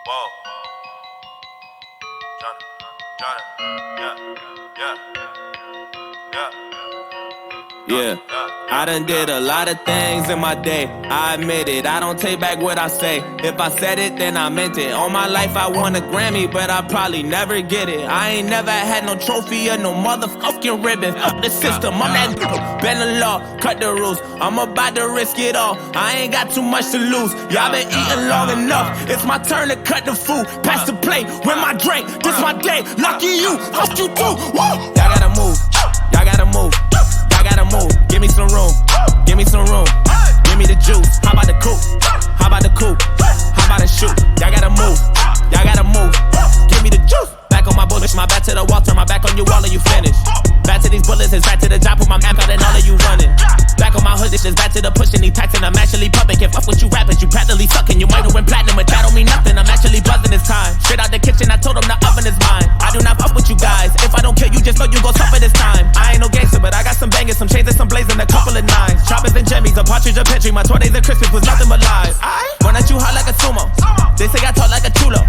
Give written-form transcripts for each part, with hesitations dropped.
Whoa. Johnny. Yeah, I done did a lot of things in my day. I admit it, I don't take back what I say. If I said it, then I meant it. All my life I won a Grammy, but I probably never get it. I ain't never had no trophy or no motherfucking ribbon. Fuck the system, I'm that bend the law, cut the rules. I'm about to risk it all, I ain't got too much to lose. Y'all been eating long enough, it's my turn to cut the food. Pass the plate, with my drink, this my day. Lucky you, fuck you too. Woo! Y'all gotta move, y'all gotta move. Gotta move, give me some room, give me some room, give me the juice. How about the coupe? How about the coupe? How about the shoot? Y'all gotta move, y'all gotta move, give me the juice. Back on my bullets, my back to the wall, turn my back on you, all of you finished. Back to these bullets, it's back to the job, put my map out and all of you running. Back on my hood, it's just back to the pushing, these taxing, I'm actually pumping. Can't fuck with you rappers, you practically sucking. You might have went platinum, but that don't mean nothing, I'm actually buzzing this time. Straight out the kitchen, I told them the oven is mine. I do not fuck with you guys, if I don't kill you, just know you gon' suffer this time. I ain't no gangster, but I got some bangers, some chains and some blazing, a couple of nines. Choppers and jimmies, a partridge, a petri, my 20s and Christmas was nothing but lies. Run at you hard like a sumo, they say I talk like a chulo.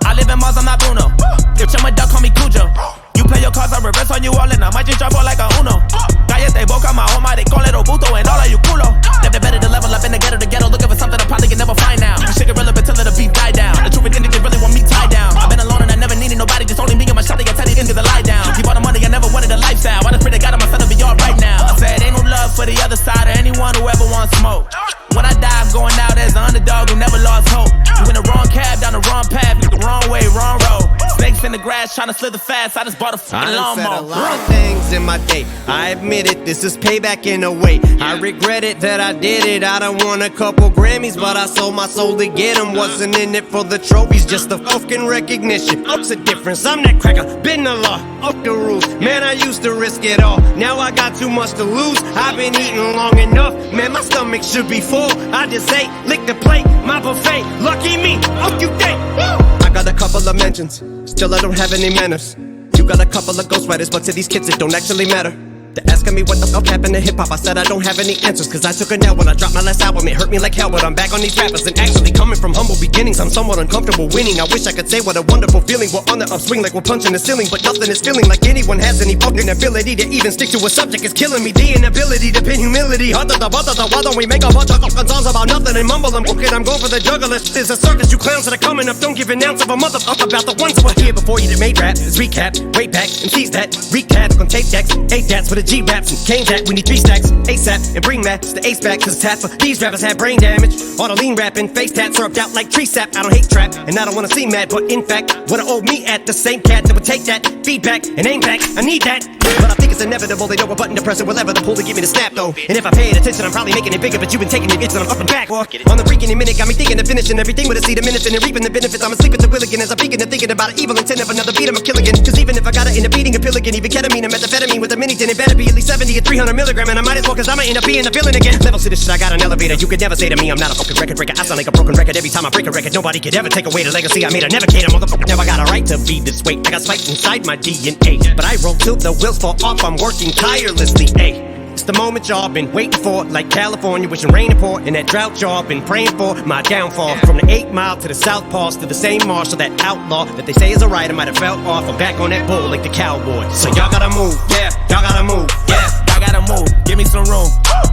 I live in Mars, I'm not Bruno. If I'm a duck, call me Cujo. You play your cards, I reverse on you all and I might just drop all like a Uno. Cállate boca, my home, they call it Obuto and all of you culo. Never better to level up in the ghetto, looking for something I probably can never find now. Shit irrelevant till the beat die down. The truth is, niggas really want me tied down. I've been alone and I never needed nobody, just only me and my shot, I tell these niggas to lie down. Keep all the money, I never wanted a lifestyle. I just pray to God my son will be all right now. I said, ain't no love for the other side or anyone who ever wants smoke. When I die, I'm going out as an underdog who never lost hope. You in the wrong cab, down the wrong path, the wrong way, wrong road. Snakes in the grass, trying to slither fast, I just bought a fucking lawnmower. I said a lot of things in my day, I admit it, this is payback in a way. I regret it that I did it, I done won a couple Grammys, but I sold my soul to get them. Wasn't in it for the trophies, just the fucking recognition. What's the difference? I'm that cracker, been the law, up the rules. Man, I used to risk it all, now I got too much to lose. I've been eating long enough, man, my stomach should be full. I just ate, lick the plate, my buffet. Lucky me, what you think? I got a couple of mentions, still I don't have any manners. You got a couple of ghostwriters, but to these kids it don't actually matter. They're asking me what the fuck happened to hip-hop. I said I don't have any answers, cause I took a L when I dropped my last album. It hurt me like hell, but I'm back on these rappers. And actually coming from humble beginnings, I'm somewhat uncomfortable winning. I wish I could say what a wonderful feeling. We're on the upswing like we're punching the ceiling, but nothing is feeling like anyone has any fucking ability to even stick to a subject. It's killing me, the inability to pin humility. Why don't we make a bunch of fucking songs about nothing and mumble? I'm cooking, I'm going for the juggler. There's a circus, you clowns that are coming up. Don't give an ounce of a motherfucker about the ones that were here before you that made rap. Let's recap, way back, and tease that. Recap, on tape decks, 8 dats with a G-raps and Kane that. We need 3 stacks, ASAP, and bring Max the ace back. Cause tap for these rappers have brain damage. All the lean rapping, face tats rubbed out like tree sap. I don't hate trap, and I don't wanna see mad, but in fact, wanna owe me at the same cat that would take that feedback and aim back. I need that, but I think it's inevitable. They know a button to press it, whatever the pull to get me to snap though. And if I paid attention, I'm probably making it bigger, but you've been taking it itch and I'm up and back. On the freaking minute, got me thinking of finishing everything with a seed of minutes and reaping the benefits. I'm asleep at the wheel again as I'm peeking and thinking about an evil intent of another beat. I'm a kill again, cause even if I got it in a beating a pill again, even ketamine and methamphetamine with a mini tin, it better be at least 70 or 300 milligram, and I might as well, cause I'ma end up being a villain again. Levels to this shit, I got an elevator. You could never say to me I'm not a fucking record breaker. I sound like a broken record every time I break a record. Nobody could ever take away the legacy I made. I never cater, motherfucker. Now I got a right to be this way. I got spite inside my DNA, but I roll till the wheels fall off. I'm working tirelessly, ayy. It's the moment y'all been waiting for, like California wishing rain to pour. And that drought y'all been praying for, my downfall. From the 8 Mile to the South Pass to the same marshal, that outlaw that they say is a right, I might have fell off. I'm back on that bull like the cowboy. So y'all gotta move, yeah, y'all gotta move, yeah. Y'all gotta move, give me some room,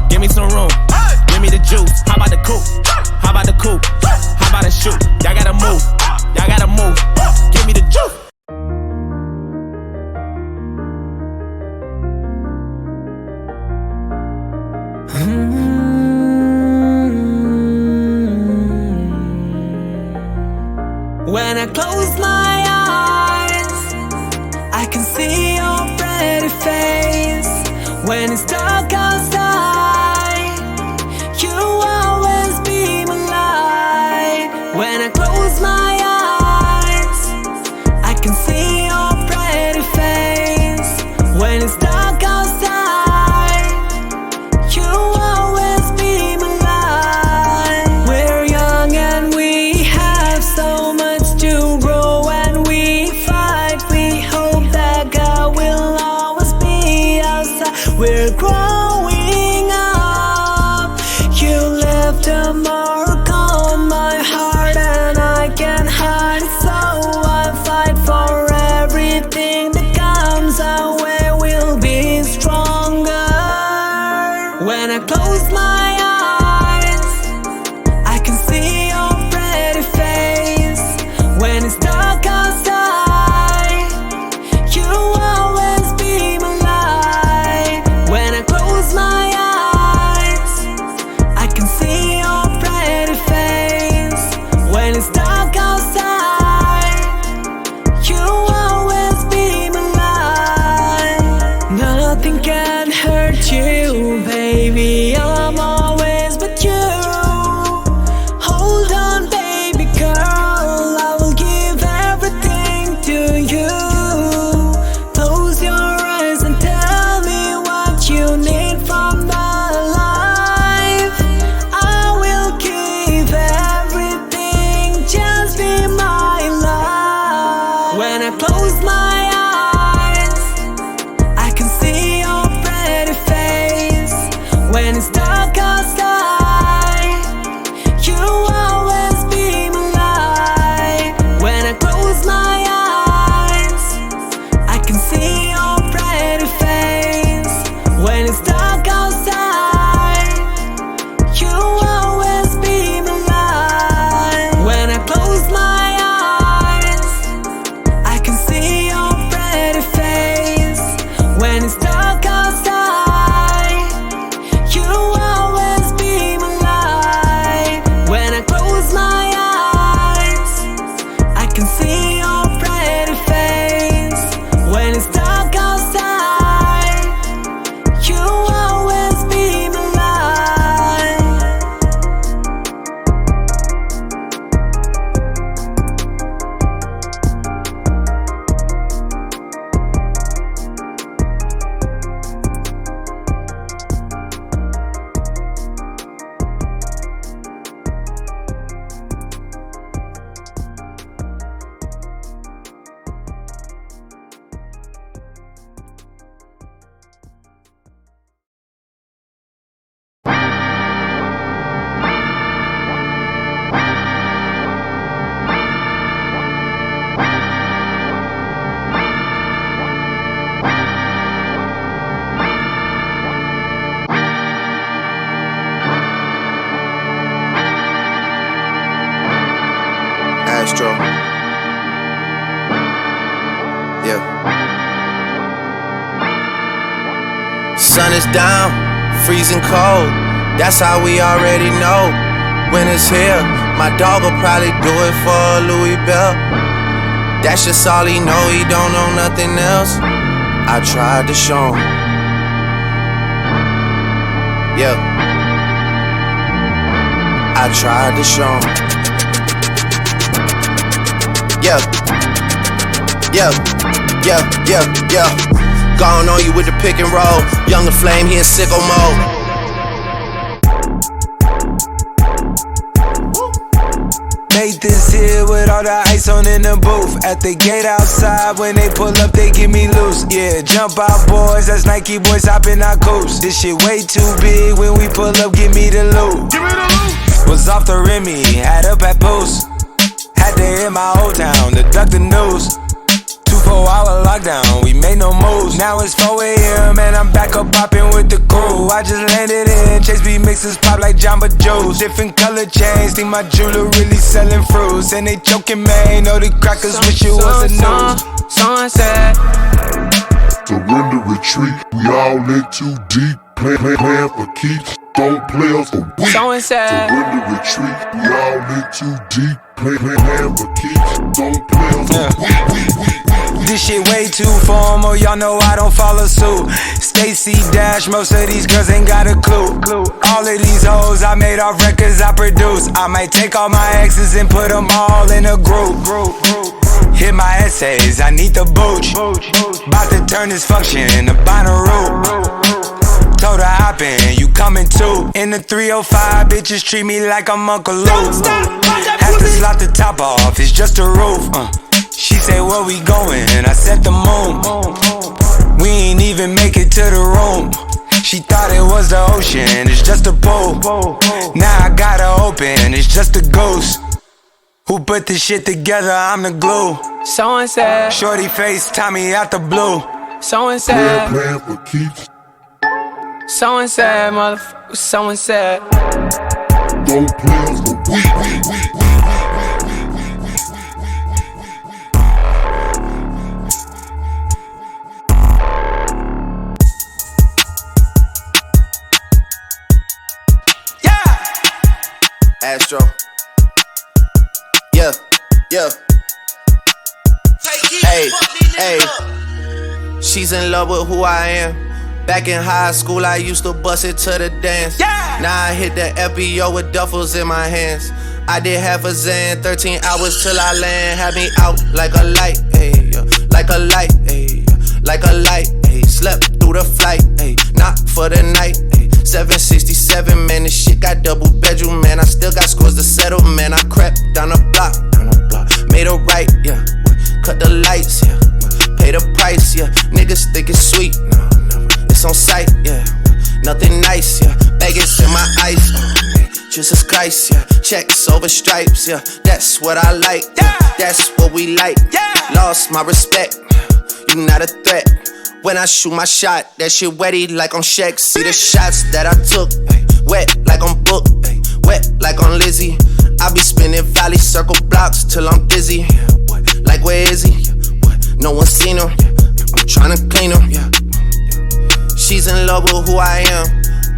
give me some room, give me the juice. How about the coupe? How about the coupe? How about the shoot? Y'all gotta move, y'all gotta move, give me the juice. When I close my eyes, I can see your pretty face. When it's dark outside, you always be my light. When I close my eyes, I can see your pretty face. When it's dark outside, you always be my light. We're young and we have so much to grow, and we fight. We hope that God will always be outside. We're growing. Astro. Yeah. Sun is down, freezing cold. That's how we already know when it's here. My dog will probably do it for Louis Bell. That's just all he know, he don't know nothing else. I tried to show him. Yeah. I tried to show him. Yeah. Yeah. Yeah. Yeah. Yeah. Gone on you with the pick and roll. Younger Flame, he in sicko mode. Nathan's here with all the ice on in the booth. At the gate outside, when they pull up, they get me loose. Yeah, jump out, boys, that's Nike boys hopping our coops. This shit way too big, when we pull up, give me the loot. Was off the Remy, had up at Boost. Had to hit my old town to duck the news. 24-hour lockdown, we made no moves. Now it's 4 a.m. and I'm back up popping with the crew. I just landed in, Chase B mixes pop like Jamba Juice. Different color chains, think my jeweler really selling fruits. And they joking, man, know the crackers wish it was a news. Sunset. Surrender, retreat, we all in too deep. Plan for keeps, don't play us for weeks. Surrender, retreat, we all in too deep. Plan for keeps, don't play us for weeks. This shit way too formal, y'all know I don't follow suit. Stacy Dash, most of these girls ain't got a clue. All of these hoes I made off records I produce. I might take all my exes and put them all in a group. Hit my essays, I need the booch. About to turn this function into Bonnaroo. Told her hop in, you coming too. In the 305, bitches treat me like I'm Uncle Luke. Have to slot the top off, it's just a roof. She said, where we going? I said the moon. We ain't even make it to the room. She thought it was the ocean, it's just a pool. Now I gotta open, it's just a ghost. Who put this shit together? I'm the glue. So and said, shorty face, Tommy out the blue. So and said, plan for keeps, so and said, motherfucker, so and said. don't play us for weeks. Astro. Yeah, yeah. Hey, hey. She's in love with who I am. Back in high school, I used to bust it to the dance. Now I hit the FBO with duffels in my hands. I did half a Zan, 13 hours till I land. Had me out like a light, ayy, like a light, ayy, like a light, ayy. Slept through the flight, ayy, not for the night, ayy. 767, man, this shit got double bedroom, man. I still got scores to settle, man. I crept down the block, made a right, yeah. Cut the lights, yeah. Pay the price, yeah. Niggas think it's sweet, no, it's on sight, yeah. Nothing nice, yeah. Vegas in my ice, Jesus Christ, yeah. Checks over stripes, yeah. That's what I like, yeah. That's what we like, yeah. Lost my respect, you not a threat. When I shoot my shot, that shit wetty like on Shaq. See the shots that I took, wet like on Book, wet like on Lizzie. I be spinning valley circle blocks till I'm dizzy. Like where is he? No one seen him. I'm tryna clean him. She's in love with who I am.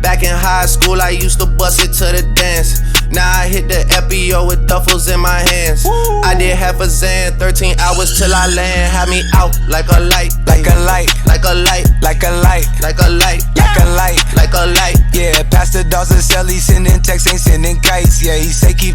Back in high school, I used to bust it to the dance. Now I hit the FBO with duffels in my hands. I did half a Zan, 13 hours till I land. Had me out like a light, like a light, like a light, like a light, like a light, like a light, like a light. Yeah, Pastor Dawson Sally sending texts, ain't sending kites. Yeah, he say keep